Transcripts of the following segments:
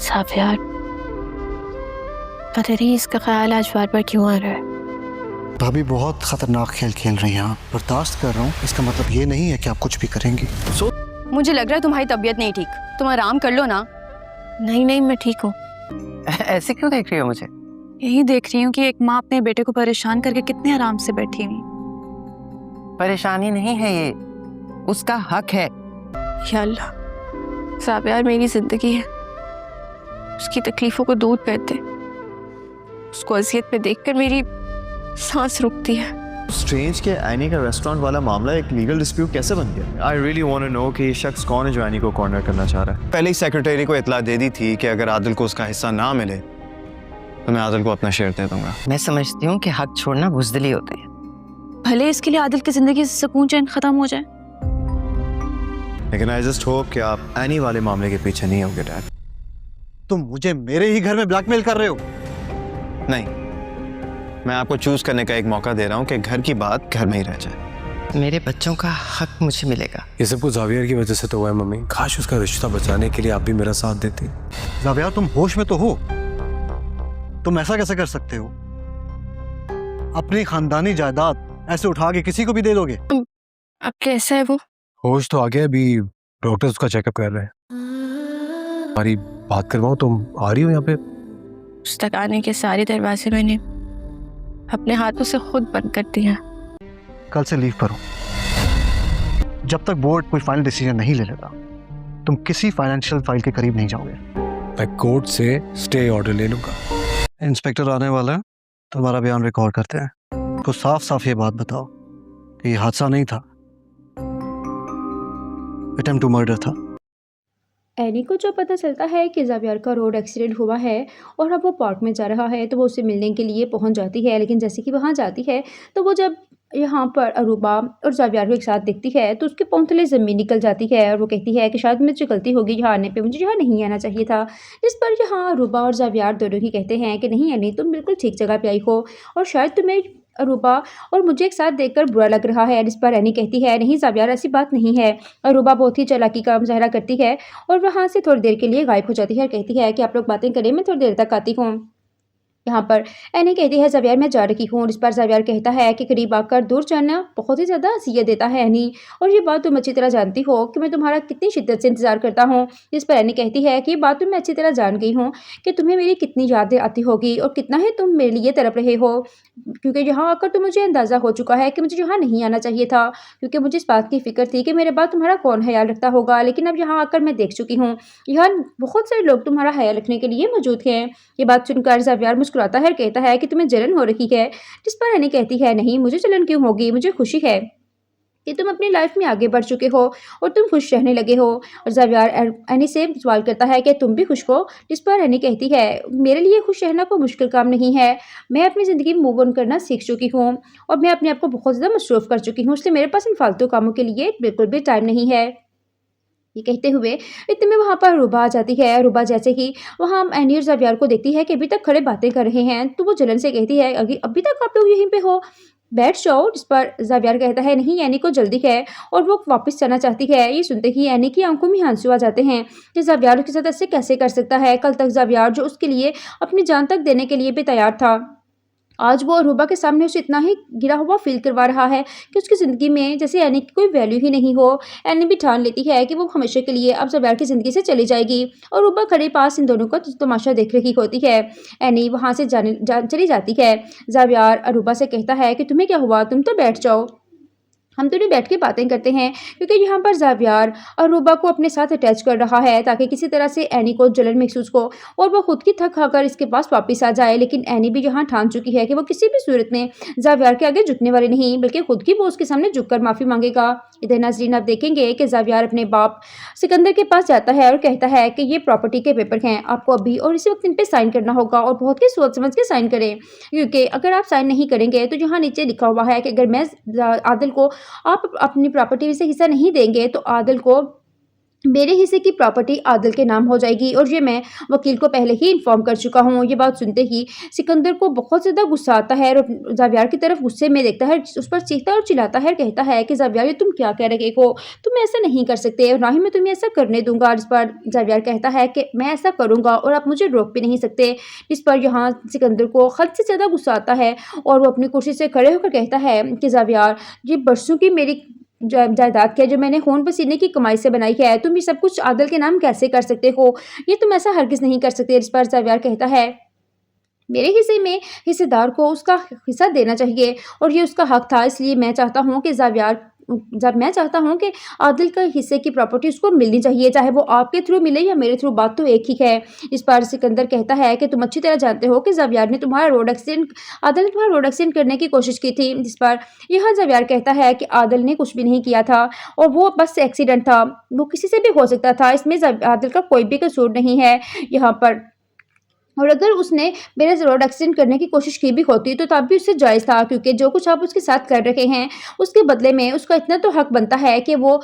साफ यार, पता नहीं इसका ख्याल आज बार बार क्यों आ रहा है। भाभी बहुत खतरनाक खेल खेल रही हैं आप। बर्दाश्त कर रहा हूँ, इसका मतलब ये नहीं है कि आप कुछ भी करेंगी। मुझे लग रहा है तुम्हारी तबीयत नहीं ठीक, तुम आराम कर लो ना। नहीं नहीं, मैं ठीक हूँ। ऐसे क्यों देख रही हो मुझे? यही देख रही हूँ कि एक माँ अपने बेटे को परेशान करके कितने आराम से बैठी हुई। परेशानी नहीं है ये, उसका हक है। या अल्लाह, साफ यार मेरी जिंदगी है, उसकी तकलीफों को दूर कर दे। उसको अजियत में देखकर मेरी सांस रुकती है। स्ट्रेंज के एनी का रेस्टोरेंट वाला मामला एक लीगल डिस्प्यूट कैसे बन गया? I really want to know कि ये शख्स कौन है जो एनी को कॉर्नर करना चाह रहा है। पहले ही सेक्रेटरी को इतला दे दी थी कि अगर आदिल को उसका हिस्सा ना मिले तो मैं आदिल को अपना शेयर दे दूंगा। मैं समझती हूँ कि हक छोड़ना बुज़दिली होती है। भले इसके लिए आदिल की जिंदगी से सुकून चैन खत्म हो जाए, लेकिन आई जस्ट होप कि आप एनी वाले मामले के पीछे नहीं होगे डैड। तुम मुझे मेरे ही घर में ब्लैकमेल कर रहे हो? नहीं, मैं आपको चूज करने का एक मौका दे रहा हूँ कि घर की बात घर में ही रह जाए। मेरे बच्चों का हक मुझे मिलेगा। ये सब कुछ जावियर की वजह से तो हुआ है मम्मी। काश उसका रिश्ता बचाने के लिए आप भी मेरा साथ देती। जाविया, तुम होश में तो हो? तुम ऐसा कैसे कर सकते हो? अपनी खानदानी जायदाद ऐसे उठा के किसी को भी दे दोगे? अब कैसा है वो? होश तो आ गया, अभी डॉक्टर उसका चेकअप कर रहे हैं। हमारी बात करवाऊं, तुम आ रही हो यहाँ पे? उस तक आने के सारे दरवाजे मैंने अपने हाथों से खुद बंद कर दिया। कल से लीव पर हो। जब तक बोर्ड कोई फाइनल डिसीजन नहीं ले लेता, तुम किसी फाइनेंशियल फाइल के करीब नहीं जाओगे। मैं कोर्ट से स्टे ऑर्डर ले लूंगा। इंस्पेक्टर आने वाला है, तुम्हारा बयान रिकॉर्ड करते हैं। तो साफ साफ ये बात बताओ कि ये हादसा नहीं था, अटेम्प्ट टू मर्डर था। एनी को जब पता चलता है कि जावियर का रोड एक्सीडेंट हुआ है और अब वो पार्क में जा रहा है, तो वो उससे मिलने के लिए पहुंच जाती है। लेकिन जैसे कि वहां जाती है तो वो जब यहाँ पर अरूबा और जावियर को एक साथ देखती है तो उसके पाँव तले ज़मीन निकल जाती है और वो कहती है कि शायद मुझसे गलती होगी यहाँ आने पे, मुझे यहाँ नहीं आना चाहिए था। जिस पर यहाँ अरूबा और जावियर दोनों ही कहते हैं कि नहीं एनी, तुम बिल्कुल ठीक जगह पे आई हो और शायद तुम्हें अरूबा और मुझे एक साथ देखकर बुरा लग रहा है। जिस पर एनी कहती है नहीं जावियर, ऐसी बात नहीं है। अरूबा बहुत ही चालाकी का मुजाहरा करती है और वहाँ से थोड़ी देर के लिए गायब हो जाती है और कहती है कि आप लोग बातें करें, मैं थोड़ी देर तक आती हूँ। यहाँ पर एनी कहती है जावियर मैं जा रही हूँ। इस पर जावियर कहता है कि करीब आकर दूर जाना बहुत ही ज़्यादा अज़ियत देता है एनी, और ये बात तुम अच्छी तरह जानती हो कि मैं तुम्हारा कितनी शिद्दत से इंतज़ार करता हूँ। जिस पर एनी कहती है कि ये बात तो मैं अच्छी तरह जान गई हूँ कि तुम्हें मेरी कितनी यादें आती होगी और कितना ही तुम मेरे लिए तड़प रहे हो, क्योंकि यहाँ आकर तो मुझे अंदाज़ा हो चुका है कि मुझे यहाँ नहीं आना चाहिए था, क्योंकि मुझे इस बात की फ़िक्र थी कि मेरे बाद तुम्हारा कौन ख्याल रखता होगा। लेकिन अब यहाँ आकर मैं देख चुकी हूँ यहाँ बहुत सारे लोग तुम्हारा ख्याल रखने के लिए मौजूद हैं। ये बात सुनकर जावियर मुस्कुराता है और कहता है कि तुम्हें जलन हो रही है। जिस पर एनी कहती है नहीं, मुझे जलन क्यों होगी, मुझे खुशी है कि तुम अपनी लाइफ में आगे बढ़ चुके हो और तुम खुश रहने लगे हो। और जावियर एनी से सवाल करता है कि तुम भी खुश हो। जिस पर एनी कहती है मेरे लिए खुश रहना कोई मुश्किल काम नहीं है, मैं अपनी ज़िंदगी में मूव ऑन करना सीख चुकी हूँ और मैं अपने आप को बहुत ज़्यादा मसरूफ़ कर चुकी हूँ, इसलिए मेरे पास इन फालतू कामों के लिए बिल्कुल भी टाइम नहीं है। ये कहते हुए इतने में वहाँ पर रूबा आ जाती है। रूबा जैसे ही वहाँ एनी और जावियर को देखती है कि अभी तक खड़े बातें कर रहे हैं, तो वो जलन से कहती है अभी तक आप लोग यहीं पे हो, बैठ जाओ। जिस पर जावियर कहता है नहीं, एनी को जल्दी है और वो वापस जाना चाहती है। ये सुनते ही एनी की आंखों में आंसू आ जाते हैं कि जावियर उसके साथ ऐसे कैसे कर सकता है। कल तक जावियर जो उसके लिए अपनी जान तक देने के लिए भी तैयार था, आज वो अरूबा के सामने उसे इतना ही गिरा हुआ फील करवा रहा है कि उसकी ज़िंदगी में जैसे एनी की कोई वैल्यू ही नहीं हो। एनी भी ठान लेती है कि वो हमेशा के लिए अब जावियर की ज़िंदगी से चली जाएगी और अरूबा खड़े पास इन दोनों का तमाशा देख रही होती है। एनी वहाँ से चली जाती है। जावियर अरूबा से कहता है कि तुम्हें क्या हुआ, तुम तो बैठ जाओ, हम दोनों बैठ के बातें करते हैं, क्योंकि यहाँ पर जावियर अरूबा को अपने साथ अटैच कर रहा है ताकि किसी तरह से एनी को जलन महसूस हो और वो खुद की थक खाकर इसके पास वापस आ जाए। लेकिन एनी भी यहाँ ठान चुकी है कि वो किसी भी सूरत में जावियर के आगे झुकने वाली नहीं, बल्कि खुद की वो उसके सामने झुककर माफ़ी मांगेगा। इधर नाज़रीन आप देखेंगे कि जावियर अपने बाप सिकंदर के पास जाता है और कहता है कि ये प्रॉपर्टी के पेपर हैं, आपको अभी और इसी वक्त इन पर साइन करना होगा और बहुत ही सोच समझ के साइन करें, क्योंकि अगर आप साइन नहीं करेंगे तो यहाँ नीचे लिखा हुआ है कि अगर मैं आदिल को आप अपनी प्रॉपर्टी से हिस्सा नहीं देंगे तो आदिल को मेरे हिस्से की प्रॉपर्टी आदिल के नाम हो जाएगी और ये मैं वकील को पहले ही इन्फॉर्म कर चुका हूँ। ये बात सुनते ही सिकंदर को बहुत ज़्यादा गुस्सा आता है और ज़ावियार की तरफ गुस्से में देखता है, उस पर चीखता और चिल्लाता है और कहता है कि ज़ावियार ये तुम क्या कह रहे हो, तुम ऐसा नहीं कर सकते और ना ही मैं तुम्हें ऐसा करने दूंगा। जिस पर ज़ावियार कहता है कि मैं ऐसा करूँगा और आप मुझे रोक भी नहीं सकते। जिस पर यहाँ सिकंदर को हद से ज़्यादा गुस्सा आता है और वो अपनी कुर्सी से खड़े होकर कहता है कि ज़ावियार ये बरसों की मेरी जायदाद क्या जो मैंने खून पसीने की कमाई से बनाई है, तुम ये सब कुछ आदिल के नाम कैसे कर सकते हो, ये तुम ऐसा हरगिज़ नहीं कर सकते। इस पर ज़ावियार कहता है मेरे हिस्से में हिस्सेदार को उसका हिस्सा देना चाहिए और ये उसका हक था, इसलिए मैं चाहता हूँ कि मैं चाहता हूँ कि आदिल के हिस्से की प्रॉपर्टी उसको मिलनी चाहिए, चाहे वो आपके थ्रू मिले या मेरे थ्रू, बात तो एक ही है। इस पर सिकंदर कहता है कि तुम अच्छी तरह जानते हो कि आदिल ने तुम्हारा रोड एक्सीडेंट करने की कोशिश की थी। जिस पर यह ज़ावियार कहता है कि आदिल ने कुछ भी नहीं किया था और वो बस एक्सीडेंट था, वो किसी से भी हो सकता था, इसमें आदिल का कोई भी कसूर नहीं है यहाँ पर। और अगर उसने मेरे रोड एक्सीडेंट करने की कोशिश की भी होती तो तब भी उससे जायज़ था, क्योंकि जो कुछ आप उसके साथ कर रहे हैं उसके बदले में उसका इतना तो हक बनता है कि वो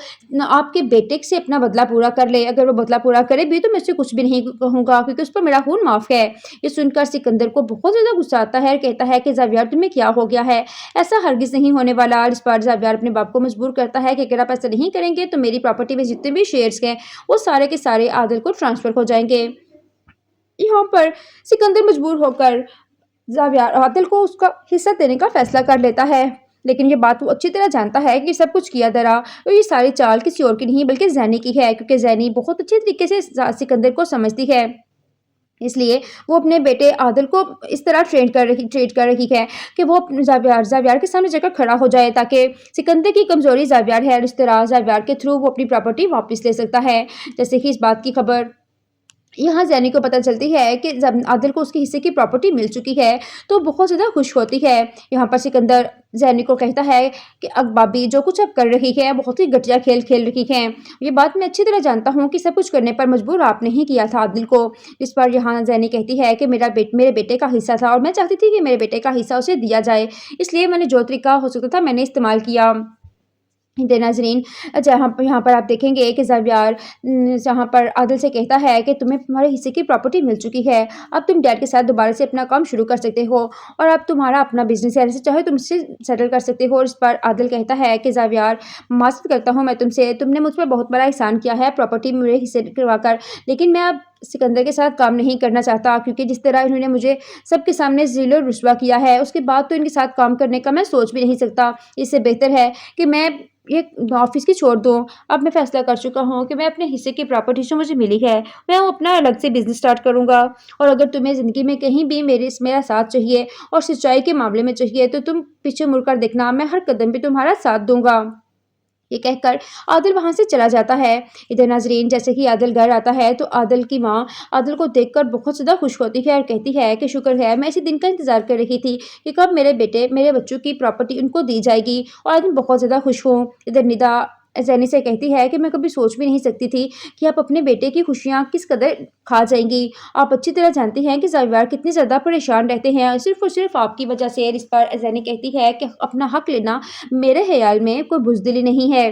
आपके बेटे से अपना बदला पूरा कर ले। अगर वो बदला पूरा करे भी तो मैं उससे कुछ भी नहीं कहूँगा, क्योंकि उस पर मेरा खून माफ़ है। ये सुनकर सिकंदर को बहुत ज़्यादा गुस्सा आता है और कहता है कि ज़ावियार तुम्हें क्या हो गया है, ऐसा हरगिज़ नहीं होने वाला। इस पर ज़ावियार अपने बाप को मजबूर करता है कि अगर आप ऐसा नहीं करेंगे तो मेरी प्रॉपर्टी में जितने भी शेयर्स हैं वो सारे के सारे आदिल को ट्रांसफ़र हो जाएंगे। यहाँ पर सिकंदर मजबूर होकर ज़ावियार आदिल को उसका हिस्सा देने का फैसला कर लेता है, लेकिन ये बात वो अच्छी तरह जानता है कि सब कुछ किया धरा और ये सारी चाल किसी और की नहीं बल्कि ज़ैनी की है, क्योंकि ज़ैनी बहुत अच्छे तरीके से सिकंदर को समझती है। इसलिए वो अपने बेटे आदिल को इस तरह ट्रीट कर रही है कि वो ज़ावियार के सामने जाकर खड़ा हो जाए, ताकि सिकंदर की कमज़ोरी ज़ावियार है और इस तरह ज़ावियार के थ्रू वो अपनी प्रॉपर्टी वापस ले सकता है। जैसे कि इस बात की खबर यहाँ ज़ैनी को पता चलती है कि जब आदिल को उसके हिस्से की प्रॉपर्टी मिल चुकी है तो बहुत ज़्यादा खुश होती है। यहाँ पर सिकंदर ज़ैनी को कहता है कि अब भाभी जो कुछ अब कर रही है बहुत ही घटिया खेल खेल रही है, ये बात मैं अच्छी तरह जानता हूँ कि सब कुछ करने पर मजबूर आपने ही किया था आदिल को। इस पर यहाँ ज़ैनी कहती है कि मेरे बेटे का हिस्सा था और मैं चाहती थी कि मेरे बेटे का हिस्सा उसे दिया जाए, इसलिए मैंने जो तरीका हो सकता था मैंने इस्तेमाल किया। नाज़रीन, यहाँ पर आप देखेंगे कि ज़ावियार जहाँ पर आदिल से कहता है कि तुम्हें तुम्हारे हिस्से की प्रॉपर्टी मिल चुकी है, अब तुम डैड के साथ दोबारा से अपना काम शुरू कर सकते हो और अब तुम्हारा अपना बिजनेस है, जैसे चाहे तुम इससे सेटल कर सकते हो। और इस पर आदिल कहता है कि ज़ावियार माफ़ करता हूँ मैं तुमसे, तुमने मुझ पर बहुत बड़ा एहसान किया है प्रॉपर्टी मेरे हिस्से करवाकर, लेकिन मैं अब सिकंदर के साथ काम नहीं करना चाहता, क्योंकि जिस तरह इन्होंने मुझे सबके सामने ज़लील और रुस्वा किया है उसके बाद तो इनके साथ काम करने का मैं सोच भी नहीं सकता। इससे बेहतर है कि मैं ये ऑफिस की छोड़ दूँ। अब मैं फैसला कर चुका हूँ कि मैं अपने हिस्से की प्रॉपर्टी जो मुझे मिली है मैं वो अपना अलग से बिजनेस स्टार्ट करूँगा, और अगर तुम्हें ज़िंदगी में कहीं भी मेरा साथ चाहिए और सच्चाई के मामले में चाहिए तो तुम पीछे मुड़कर देखना, मैं हर कदम पे तुम्हारा साथ दूंगा। ये कहकर आदिल वहाँ से चला जाता है। इधर नाजरीन, जैसे ही आदिल घर आता है तो आदिल की माँ आदिल को देखकर बहुत ज़्यादा खुश होती है और कहती है कि शुक्र है, मैं इसी दिन का इंतज़ार कर रही थी कि कब मेरे बच्चों की प्रॉपर्टी उनको दी जाएगी, और आज मैं बहुत ज़्यादा खुश हूँ। इधर निदा ज़ैनी से कहती है कि मैं कभी सोच भी नहीं सकती थी कि आप अपने बेटे की खुशियाँ किस कदर खा जाएंगी। आप अच्छी तरह जानती हैं कि ज़ावियार कितने ज़्यादा परेशान रहते हैं सिर्फ़ और सिर्फ आपकी वजह से। इस पर ज़ैनी कहती है कि अपना हक लेना मेरे ख्याल में कोई बुज़दिली नहीं है,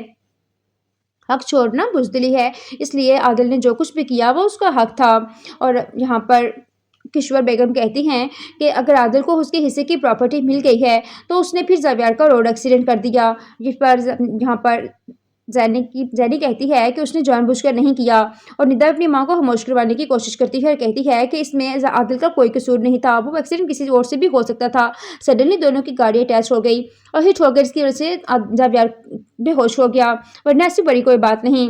हक छोड़ना बुज़दिली है, इसलिए आदिल ने जो कुछ भी किया वो उसका हक था। और यहाँ पर किश्वर बेगम कहती हैं कि अगर आदिल को उसके हिस्से की प्रॉपर्टी मिल गई है तो उसने फिर ज़ावियार का रोड एक्सीडेंट कर दिया। जिस पर यहाँ पर ज़ैनी कहती है कि उसने जानबूझकर नहीं किया, और निदा अपनी माँ को खामोश करवाने की कोशिश करती है और कहती है कि इसमें आदिल का कोई कसूर नहीं था, वो एक्सीडेंट किसी और से भी हो सकता था। सडनली दोनों की गाड़ी अटैच हो गई और हिट हो गई, जिसकी वजह से ज़ावियार बेहोश हो गया, वरना ऐसी बड़ी कोई बात नहीं।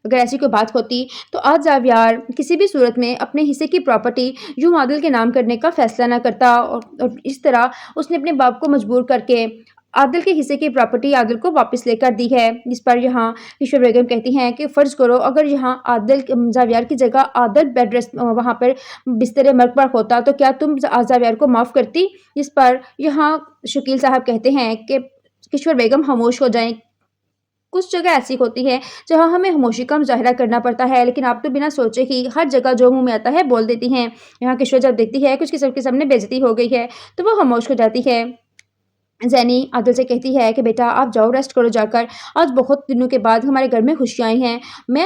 अगर ऐसी कोई बात होती तो आज ज़ावियार किसी भी सूरत में अपने हिस्से की प्रॉपर्टी यूं आदिल के नाम करने का फैसला ना करता, और इस तरह उसने अपने बाप को मजबूर करके आदिल के हिस्से की प्रॉपर्टी आदिल को वापस लेकर दी है। जिस पर यहाँ किशोर बेगम कहती हैं कि फ़र्ज़ करो अगर यहाँ ज़ावियार की जगह आदिल बेड रेस्ट वहाँ पर बिस्तर मर्ग पर होता तो क्या तुम ज़ावियार को माफ़ करती। जिस पर यहाँ शकील साहब कहते हैं कि किशोर बेगम खामोश हो जाएं, कुछ जगह ऐसी होती है जहाँ हमें खामोशी का मुजाहरा करना पड़ता है, लेकिन आप तो बिना सोचे ही हर जगह जो मुंह में आता है बोल देती हैं। यहाँ किशोर जब देखती है कुछ किस्म के सामने बेइज्जती हो गई है तो वो खामोश हो जाती है। ज़ैनी आदिल से कहती है कि बेटा आप जाओ रेस्ट करो जाकर, आज बहुत दिनों के बाद हमारे घर में खुशियाँ आई हैं। मैं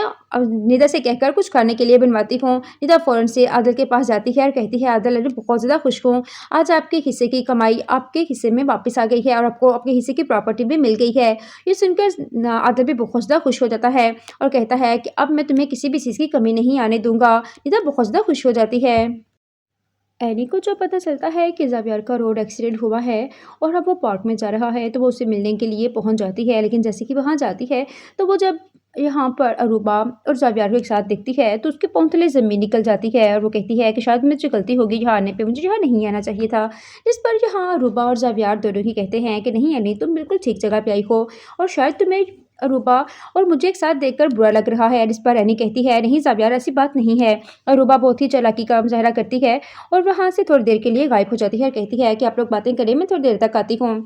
निदा से कहकर कुछ खाने के लिए बनवाती हूँ। निदा फ़ौरन से आदिल के पास जाती है और कहती है आदिल अरे बहुत ज़्यादा खुश हूँ, आज आपके हिस्से की कमाई आपके हिस्से में वापस आ गई है और आपको आपके हिस्से की प्रॉपर्टी भी मिल गई है। ये सुनकर आदिल भी बहुत ज़्यादा खुश हो जाता है और कहता है कि अब मैं तुम्हें किसी भी चीज़ की कमी नहीं आने दूँगा। निदा बहुत ज़्यादा खुश हो जाती है। एनी को जब पता चलता है कि ज़ावियर का रोड एक्सीडेंट हुआ है और अब वो पार्क में जा रहा है तो वो उससे मिलने के लिए पहुंच जाती है, लेकिन जैसे कि वहां जाती है तो वो जब यहाँ पर अरूबा और ज़ावियर को एक साथ देखती है तो उसके पाँव तले ज़मीन निकल जाती है और वो कहती है कि शायद मुझे गलती होगी यहाँ आने पे, मुझे यहाँ नहीं आना चाहिए था। जिस पर यहाँ अरूबा और ज़ावियर दोनों ही कहते हैं कि नहीं एनी तुम बिल्कुल ठीक जगह पे आई हो और शायद तुम्हें अरूबा और मुझे एक साथ देखकर बुरा लग रहा है। जिस पर एनी कहती है नहीं ज़ावियर ऐसी बात नहीं है। अरूबा बहुत ही चालाकी का मुजाहरा करती है और वहाँ से थोड़ी देर के लिए गायब हो जाती है और कहती है कि आप लोग बातें करें, मैं थोड़ी देर तक आती हूँ।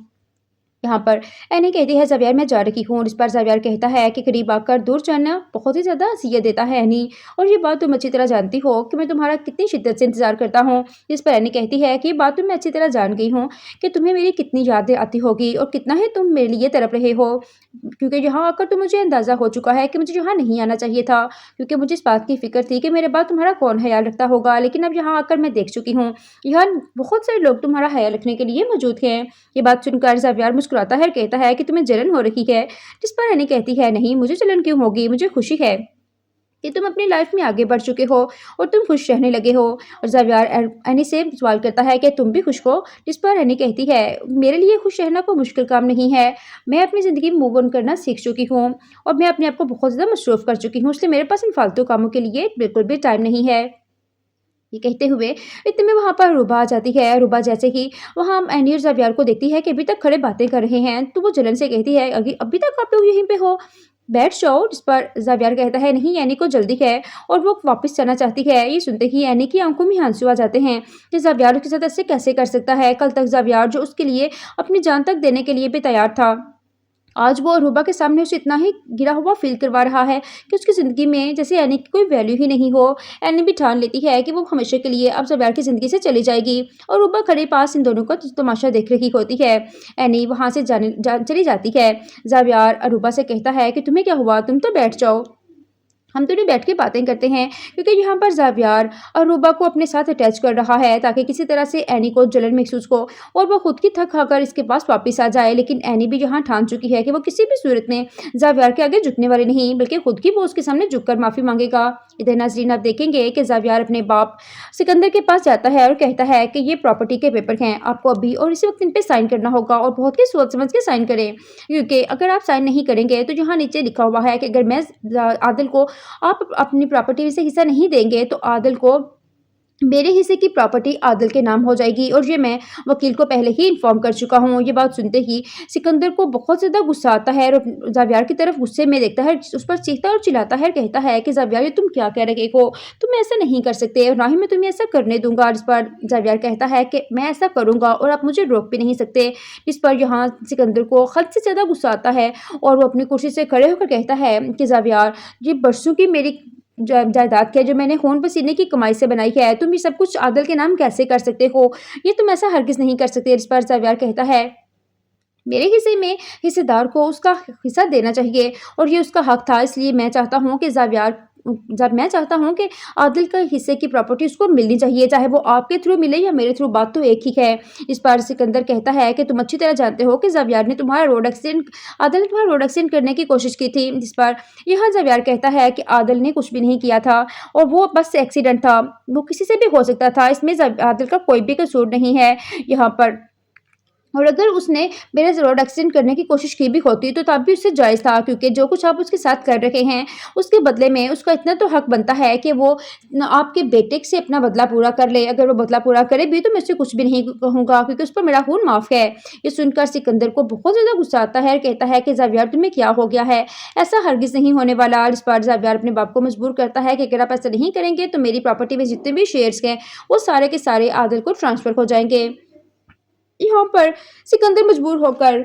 यहाँ पर एनी कहती है ज़ावियर मैं जा रही हूँ और इस पर ज़ावियर कहता है कि करीब आकर दूर जाना बहुत ही ज़्यादा अज़ियत देता है एनी, और ये बात तुम अच्छी तरह जानती हो कि मैं तुम्हारा कितनी शिद्दत से इंतज़ार करता हूँ। इस पर एनी कहती है कि ये बात तो मैं अच्छी तरह जान गई हूँ कि तुम्हें मेरी कितनी यादें आती होगी और कितना ही तुम मेरे लिए तड़प रहे हो, क्योंकि यहाँ आकर तो मुझे अंदाज़ा हो चुका है कि मुझे यहाँ नहीं आना चाहिए था, क्योंकि मुझे इस बात की फ़िक्र थी कि मेरे बाद तुम्हारा कौन ख्याल रखता होगा। लेकिन अब यहाँ आकर मैं देख चुकी हूँ यहाँ बहुत सारे लोग तुम्हारा ख्याल रखने के लिए मौजूद हैं। ये बात सुनकर ज़ावियर मुस्कुराता है और कहता है कि तुम्हें जलन हो रही है। जिस पर एनी कहती है नहीं मुझे जलन क्यों होगी, मुझे खुशी है कि तुम अपनी लाइफ में आगे बढ़ चुके हो और तुम खुश रहने लगे हो। और ज़ावियर एनी से सवाल करता है कि तुम भी खुश हो। जिस पर एनी कहती है मेरे लिए खुश रहना कोई मुश्किल काम नहीं है, मैं अपनी ज़िंदगी में मूव ऑन करना सीख चुकी हूँ और मैं अपने आप को बहुत ज़्यादा मसरूफ़ कर चुकी हूँ, इसलिए मेरे पास इन फालतू कामों के लिए बिल्कुल भी टाइम नहीं है। ये कहते हुए इतने में वहाँ पर रूबा आ जाती है। रूबा जैसे ही वहाँ एनी और ज़ावियर को देखती है कि अभी तक खड़े बातें कर रहे हैं तो वो जलन से कहती है अभी तक आप लोग यहीं पे हो, बैठ जाओ। जिस पर ज़ावियर कहता है नहीं एनी को जल्दी है और वो वापस जाना चाहती है। ये सुनते ही एनी की आंखों में आंसू आ जाते हैं कि ज़ावियर उसके साथ ऐसे कैसे कर सकता है। कल तक ज़ावियर जो उसके लिए अपनी जान तक देने के लिए भी तैयार था, आज वो अरूबा के सामने उसे इतना ही गिरा हुआ फील करवा रहा है कि उसकी ज़िंदगी में जैसे एनी की कोई वैल्यू ही नहीं हो। एनी भी ठान लेती है कि वो हमेशा के लिए अब ज़ावियर की ज़िंदगी से चली जाएगी और अरूबा खड़े पास इन दोनों का तमाशा देख रही होती है। एनी वहाँ से चली जाती है। ज़ावियर अरूबा से कहता है कि तुम्हें क्या हुआ, तुम तो बैठ जाओ, हम दोनों बैठ के बातें करते हैं, क्योंकि यहाँ पर ज़ावियर अरूबा को अपने साथ अटैच कर रहा है ताकि किसी तरह से एनी को जलन महसूस हो और वो खुद की थक खाकर इसके पास वापस आ जाए। लेकिन एनी भी यहाँ ठान चुकी है कि वो किसी भी सूरत में ज़ावियर के आगे झुकने वाली नहीं, बल्कि खुद की वो उसके सामने झुककर माफ़ी मांगेगा। इधर नाज़रीन आप देखेंगे कि ज़ावियर अपने बाप सिकंदर के पास जाता है और कहता है कि ये प्रॉपर्टी के पेपर हैं, आपको अभी और इसी वक्त इन पर साइन करना होगा और बहुत ही सोच समझ के साइन करें, क्योंकि अगर आप साइन नहीं करेंगे तो यहाँ नीचे लिखा हुआ है कि अगर मैं आदिल को आप अपनी प्रॉपर्टी से हिस्सा नहीं देंगे तो आदिल को मेरे हिस्से की प्रॉपर्टी आदिल के नाम हो जाएगी, और ये मैं वकील को पहले ही इन्फॉर्म कर चुका हूँ। ये बात सुनते ही सिकंदर को बहुत ज़्यादा गुस्सा आता है और ज़ावियर की तरफ गुस्से में देखता है, उस पर चीखता और चिल्लाता है, कहता है कि ज़ावियर ये तुम क्या कह रहे हो, तुम ऐसा नहीं कर सकते और ना ही मैं तुम्हें ऐसा करने दूंगा। जिस पर ज़ावियर कहता है कि मैं ऐसा करूँगा और आप मुझे रोक भी नहीं सकते। जिस पर यहाँ सिकंदर को हद से ज़्यादा गुस्सा आता है और वो अपनी कुर्सी से खड़े होकर कहता है कि ज़ावियर ये बरसों की मेरी जायदाद क्या जो मैंने खून पसीने की कमाई से बनाई है, तुम ये सब कुछ आदिल के नाम कैसे कर सकते हो, ये तुम ऐसा हरगिज़ नहीं कर सकते। इस पर ज़ावियर कहता है मेरे हिस्से में हिस्सेदार को उसका हिस्सा देना चाहिए और ये उसका हक था, इसलिए मैं चाहता हूँ कि मैं चाहता हूँ कि आदिल के हिस्से की प्रॉपर्टी उसको मिलनी चाहिए, चाहे वो आपके थ्रू मिले या मेरे थ्रू, बात तो एक ही है। इस पर सिकंदर कहता है कि तुम अच्छी तरह जानते हो कि ज़ावियर ने आदिल ने तुम्हारा रोड एक्सीडेंट करने की कोशिश की थी। जिस पर यह ज़ावियर कहता है कि आदिल ने कुछ भी नहीं किया था और वो बस एक्सीडेंट था, वो किसी से भी हो सकता था, इसमें आदिल का कोई भी कसूर नहीं है यहाँ पर। और अगर उसने मेरे रोड एक्सीडेंट करने की कोशिश की भी होती तो तब भी उससे जायज़ था, क्योंकि जो कुछ आप उसके साथ कर रहे हैं उसके बदले में उसका इतना तो हक बनता है कि वो आपके बेटे से अपना बदला पूरा कर ले। अगर वो बदला पूरा करे भी तो मैं उससे कुछ भी नहीं कहूँगा, क्योंकि उस पर मेरा खून माफ़ है। ये सुनकर सिकंदर को बहुत ज़्यादा गुस्सा आता है और कहता है कि ज़ावियर तुम्हें क्या हो गया है, ऐसा हरगिज़ नहीं होने वाला। इस पर ज़ावियर अपने बाप को मजबूर करता है कि अगर आप ऐसा नहीं करेंगे तो मेरी प्रॉपर्टी में जितने भी शेयर्स हैं वो सारे के सारे आदिल को ट्रांसफ़र हो जाएंगे। यहाँ पर सिकंदर मजबूर होकर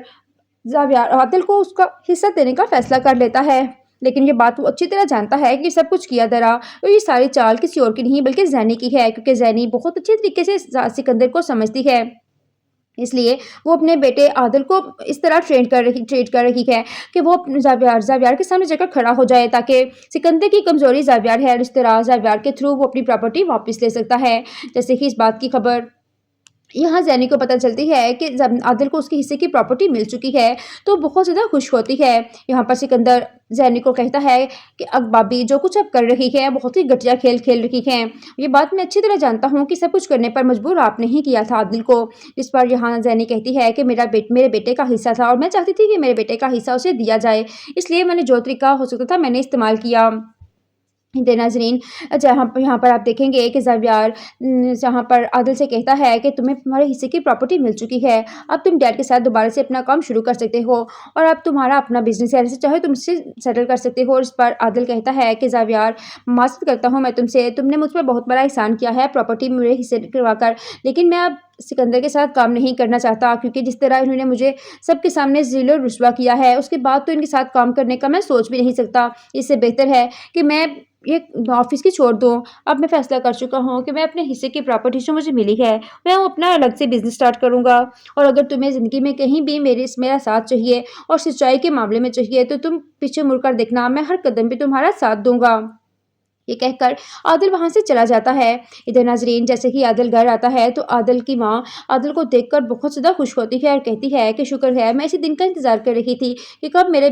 ज़ावियर आदिल को उसका हिस्सा देने का फैसला कर लेता है, लेकिन ये बात वो अच्छी तरह जानता है कि सब कुछ किया दरा और ये सारी चाल किसी और की नहीं बल्कि ज़ैनी की है, क्योंकि ज़ैनी बहुत अच्छे तरीके से सिकंदर को समझती है। इसलिए वो अपने बेटे आदिल को इस तरह ट्रीट कर रही है कि वो अपने ज़ावियार के सामने जाकर खड़ा हो जाए, ताकि सिकंदर की कमज़ोरी ज़ावियार है और इस तरह ज़ावियार के थ्रू वो अपनी प्रॉपर्टी वापस ले सकता है। जैसे कि इस बात की खबर यहाँ ज़ैनी को पता चलती है कि जब आदिल को उसके हिस्से की प्रॉपर्टी मिल चुकी है तो बहुत ज़्यादा खुश होती है। यहाँ पर सिकंदर ज़ैनी को कहता है कि अब भाभी जो कुछ अब कर रही है बहुत ही घटिया खेल खेल रही है। ये बात मैं अच्छी तरह जानता हूँ कि सब कुछ करने पर मजबूर आपने ही किया था आदिल को। इस पर यहाँ ज़ैनी कहती है कि मेरे बेटे का हिस्सा था और मैं चाहती थी कि मेरे बेटे का हिस्सा उसे दिया जाए, इसलिए मैंने जो तरीका हो सकता था मैंने इस्तेमाल किया। नाजरीन, यहाँ पर आप देखेंगे कि ज़ावियार जहाँ पर आदिल से कहता है कि तुम्हें तुम्हारे हिस्से की प्रॉपर्टी मिल चुकी है, अब तुम डैड के साथ दोबारा से अपना काम शुरू कर सकते हो और अब तुम्हारा अपना बिजनेस है, जैसे चाहे तुम इससे सेटल कर सकते हो। और इस पर आदिल कहता है कि ज़ावियार, माफ़ करता हूँ मैं तुमसे, तुमने मुझ पर बहुत बड़ा एहसान किया है प्रॉपर्टी मेरे हिस्से करवा कर, लेकिन मैं अब सिकंदर के साथ काम नहीं करना चाहता, क्योंकि जिस तरह इन्होंने मुझे सबके सामने ज़िल और रुस्वा किया है उसके बाद तो इनके साथ काम करने का मैं सोच भी नहीं सकता। इससे बेहतर है कि मैं ये ऑफिस की छोड़ दूँ। अब मैं फ़ैसला कर चुका हूँ कि मैं अपने हिस्से की प्रॉपर्टी जो मुझे मिली है मैं वो अपना अलग से बिज़नेस स्टार्ट करूँगा, और अगर तुम्हें ज़िंदगी में कहीं भी मेरा साथ चाहिए और सच्चाई के मामले में चाहिए तो तुम पीछे मुड़कर देखना, मैं हर कदम पे तुम्हारा साथ दूँगा। ये कहकर आदिल वहाँ से चला जाता है। इधर नाजरीन, जैसे ही आदिल घर आता है तो आदिल की माँ आदिल को देखकर बहुत ज़्यादा खुश होती है और कहती है कि शुक्र है, मैं इसी दिन का इंतज़ार कर रही थी कि कब मेरे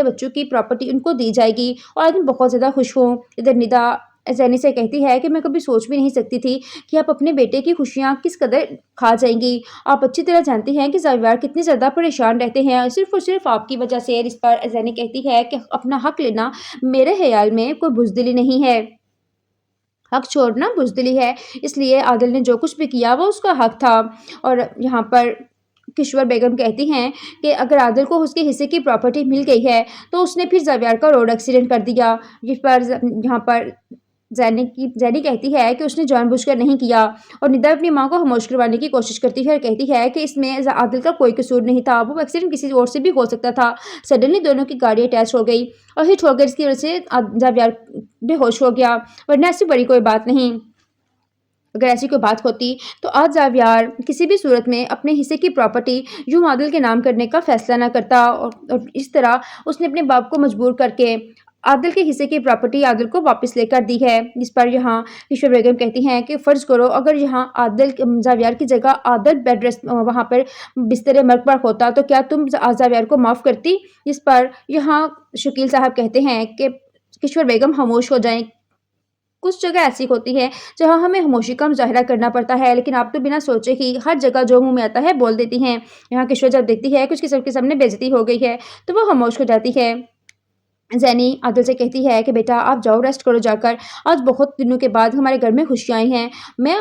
बच्चों की प्रॉपर्टी उनको दी जाएगी, और आज मैं बहुत ज़्यादा खुश हूँ। इधर निदा ज़ैनी से कहती है कि मैं कभी सोच भी नहीं सकती थी कि आप अपने बेटे की खुशियाँ किस कदर खा जाएंगी। आप अच्छी तरह जानती हैं कि ज़ावियार कितने ज़्यादा परेशान रहते हैं सिर्फ़ और सिर्फ आपकी वजह से। इस पर ज़ैनी कहती है कि अपना हक लेना मेरे ख्याल में कोई बुज़दिली नहीं है, हक छोड़ना बुज़दिली है, इसलिए आदिल ने जो कुछ भी किया वो उसका हक था। और यहाँ पर किश्वर बेगम कहती हैं कि अगर आदिल को उसके हिस्से की प्रॉपर्टी मिल गई है तो उसने फिर ज़ावियार का रोड एक्सीडेंट कर दिया। जिस पर यहाँ पर ज़ैनी कहती है कि उसने जानबूझकर नहीं किया, और निदा अपनी माँ को खामोश करवाने की कोशिश करती है और कहती है कि इसमें आदिल का कोई कसूर नहीं था, वो एक्सीडेंट किसी और से भी हो सकता था। सडनली दोनों की गाड़ी अटैच हो गई और हिट हो गई, इसकी वजह से ज़ावियार बेहोश हो गया, वरना ऐसी बड़ी कोई बात नहीं। अगर ऐसी कोई बात होती तो आज ज़ावियार किसी भी सूरत में अपने हिस्से की प्रॉपर्टी यूं आदिल के नाम करने का फ़ैसला ना करता, और इस तरह उसने अपने बाप को मजबूर करके आदिल के हिस्से की प्रॉपर्टी आदिल को वापस लेकर दी है। जिस पर यहाँ किशोर बेगम कहती हैं कि फ़र्ज़ करो अगर यहाँ आदिल ज़ावियार की जगह आदिल बेड रेस्ट वहाँ पर बिस्तर मर्ग पर होता तो क्या तुम ज़ावियार को माफ़ करती। जिस पर यहाँ शकील साहब कहते हैं कि किशोर बेगम खामोश हो जाएं, कुछ जगह ऐसी होती है जहाँ हमें खामोशी का मुजाहरा करना पड़ता है, लेकिन आप तो बिना सोचे ही हर जगह जो मुंह में आता है बोल देती हैं। यहाँ किशोर जब देखती है कुछ किसी के सामने बेइज्जती हो गई है तो वो खामोश हो जाती है। ज़ैनी आदिल से कहती है कि बेटा आप जाओ रेस्ट करो जाकर, आज बहुत दिनों के बाद हमारे घर में खुशियाँ आई हैं, मैं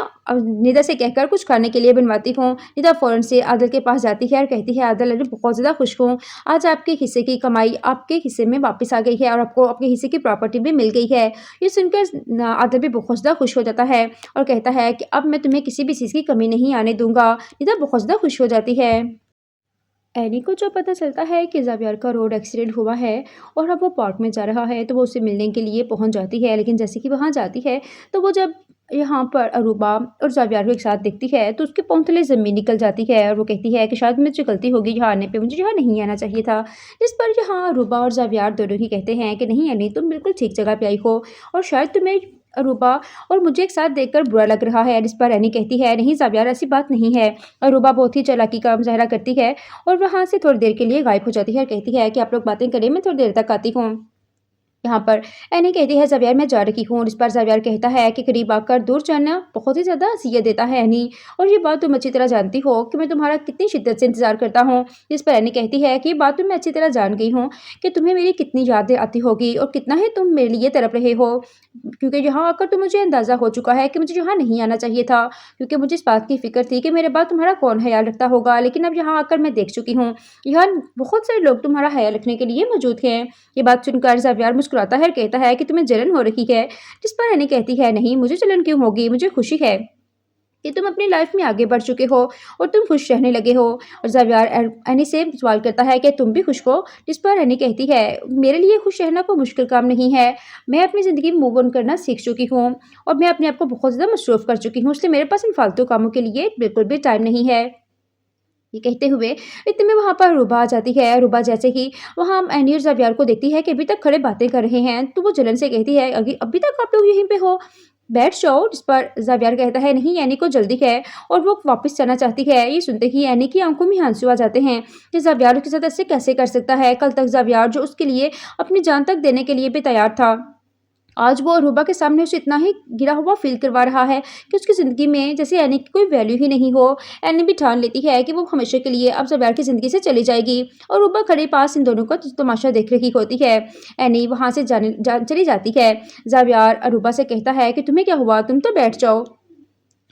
निदा से कहकर कुछ खाने के लिए बनवाती हूँ। निदा फ़ौरन से आदिल के पास जाती है और कहती है आदिल अरे बहुत ज़्यादा खुश हूँ, आज आपके हिस्से की कमाई आपके हिस्से में वापस आ गई है और आपको आपके हिस्से की प्रॉपर्टी भी मिल गई है। ये सुनकर आदिल भी बहुत ज़्यादा खुश हो जाता है और कहता है कि अब मैं तुम्हें किसी भी चीज़ की कमी नहीं आने दूँगा। निदा बहुत ज़्यादा खुश हो जाती है। एनी को जब पता चलता है कि ज़ावियार का रोड एक्सीडेंट हुआ है और अब वो पार्क में जा रहा है तो वो उसे मिलने के लिए पहुंच जाती है, लेकिन जैसे कि वहां जाती है तो वो जब यहाँ पर अरूबा और ज़ावियार को एक साथ देखती है तो उसके पाँव तले ज़मीन निकल जाती है और वो कहती है कि शायद मुझे गलती होगी यहाँ आने पे, मुझे यहाँ नहीं आना चाहिए था। जिस पर यहाँ अरूबा और ज़ावियार दोनों ही कहते हैं कि नहीं एनी तुम बिल्कुल ठीक जगह पे आई हो और शायद तुम्हें अरूबा और मुझे एक साथ देखकर बुरा लग रहा है। जिस पर एनी कहती है नहीं ज़ावियार ऐसी बात नहीं है। अरूबा बहुत ही चालाकी का मुजाहरा करती है और वहाँ से थोड़ी देर के लिए गायब हो जाती है और कहती है कि आप लोग बातें करें, मैं थोड़ी देर तक आती हूँ। यहाँ पर एनी कहती है ज़ावियार मैं जा रही हूँ। इस पर ज़ावियार कहता है कि करीब आकर दूर जाना बहुत ही ज़्यादा अज़ियत देता है एनी, और ये बात तुम अच्छी तरह जानती हो कि मैं तुम्हारा कितनी शिद्दत से इंतज़ार करता हूँ। जिस पर एनी कहती है कि ये बात तो मैं अच्छी तरह जान गई हूँ कि तुम्हें मेरी कितनी यादें आती होगी और कितना ही तुम मेरे लिए तड़प रहे हो, क्योंकि यहाँ आकर तो मुझे अंदाज़ा हो चुका है कि मुझे यहाँ नहीं आना चाहिए था, क्योंकि मुझे इस बात की फ़िक्र थी कि मेरे बाद तुम्हारा कौन ख्याल रखता होगा। लेकिन अब यहाँ आकर मैं देख चुकी हूँ यहाँ बहुत सारे लोग तुम्हारा ख्याल रखने के लिए मौजूद हैं। ये बात सुनकर ज़ावियार मुस्कुराता है और कहता है कि तुम्हें जलन हो रही है। जिस पर एनी कहती है नहीं मुझे जलन क्यों होगी, मुझे खुशी है कि तुम अपनी लाइफ में आगे बढ़ चुके हो और तुम खुश रहने लगे हो। और ज़ावियार एनी से सवाल करता है कि तुम भी खुश हो। जिस पर एनी कहती है मेरे लिए खुश रहना कोई मुश्किल काम नहीं है, मैं अपनी ज़िंदगी में मूव ऑन करना सीख चुकी हूँ और मैं अपने आप को बहुत ज़्यादा मसरूफ़ कर चुकी हूँ, इसलिए मेरे पास इन फालतू कामों के लिए बिल्कुल भी टाइम नहीं है। ये कहते हुए इतने में वहाँ पर रूबा आ जाती है। रूबा जैसे ही वहाँ एनी और ज़ावियार को देखती है कि अभी तक खड़े बातें कर रहे हैं, तो वो जलन से कहती है अभी तक आप लोग यहीं पे हो, बैठ जाओ। जिस पर ज़ावियार कहता है नहीं, एनी को जल्दी है और वो वापस जाना चाहती है। ये सुनते ही एनी की आंखों में आंसू आ जाते हैं कि ज़ावियार उसके साथ ऐसे कैसे कर सकता है। कल तक ज़ावियार जो उसके लिए अपनी जान तक देने के लिए भी तैयार था, आज वो अरूबा के सामने उसे इतना ही गिरा हुआ फील करवा रहा है कि उसकी ज़िंदगी में जैसे एनी की कोई वैल्यू ही नहीं हो। एनी भी ठान लेती है कि वो हमेशा के लिए अब ज़ावियार की ज़िंदगी से चली जाएगी और अरूबा खड़े पास इन दोनों का तमाशा देख रही होती है। एनी वहाँ से चली जाती है। ज़ावियार अरूबा से कहता है कि तुम्हें क्या हुआ, तुम तो बैठ जाओ,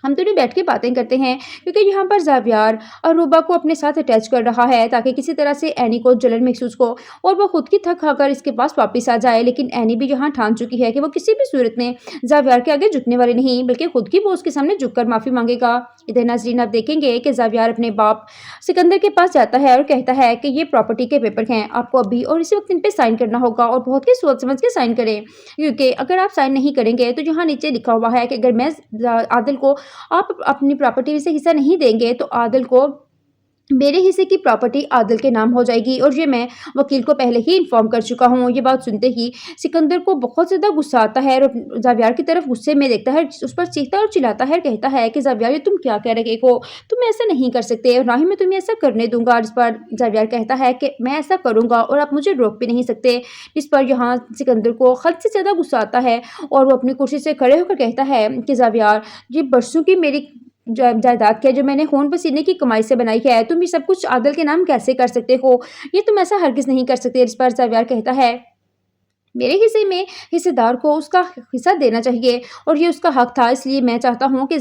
हम दोनों बैठ के बातें करते हैं। क्योंकि यहाँ पर ज़ावियार अरूबा को अपने साथ अटैच कर रहा है ताकि किसी तरह से एनी को जलन महसूस हो और वो खुद की थक खाकर इसके पास वापस आ जाए। लेकिन एनी भी यहाँ ठान चुकी है कि वो किसी भी सूरत में ज़ावियार के आगे झुकने वाली नहीं, बल्कि खुद की वो उसके सामने झुककर माफ़ी मांगेगा। इधर नाज़रीन आप देखेंगे कि ज़ावियार अपने बाप सिकंदर के पास जाता है और कहता है कि ये प्रॉपर्टी के पेपर हैं, आपको अभी और इसी वक्त इन पर साइन करना होगा और बहुत ही सोच समझ के साइन करें, क्योंकि अगर आप साइन नहीं करेंगे तो यहाँ नीचे लिखा हुआ है कि अगर मैं आदिल को आप अपनी प्रॉपर्टी में से हिस्सा नहीं देंगे तो आदिल को मेरे हिस्से की प्रॉपर्टी आदिल के नाम हो जाएगी और ये मैं वकील को पहले ही इन्फॉर्म कर चुका हूँ। ये बात सुनते ही सिकंदर को बहुत ज़्यादा गुस्सा आता है और ज़ावियार की तरफ गुस्से में देखता है, उस पर चीखता और चिल्लाता है, कहता है कि ज़ावियार ये तुम क्या कह रहे हो, तुम ऐसा नहीं कर सकते और ना ही मैं तुम्हें ऐसा करने दूंगा। जिस पर ज़ावियार कहता है कि मैं ऐसा करूँगा और आप मुझे रोक भी नहीं सकते। जिस पर यहाँ सिकंदर को हद से ज़्यादा गुस्सा आता है और वो अपनी कुर्सी से खड़े होकर कहता है कि ज़ावियार ये बरसों की मेरी जायदाद है जो मैंने खून पसीने की कमाई से बनाई है, तुम ये सब कुछ आदिल के नाम कैसे कर सकते हो, ये तुम ऐसा हरगिज़ नहीं कर सकते। इस पर ज़ावियार कहता है मेरे हिस्से में हिस्सेदार को उसका हिस्सा देना चाहिए और ये उसका हक था, इसलिए मैं चाहता हूँ कि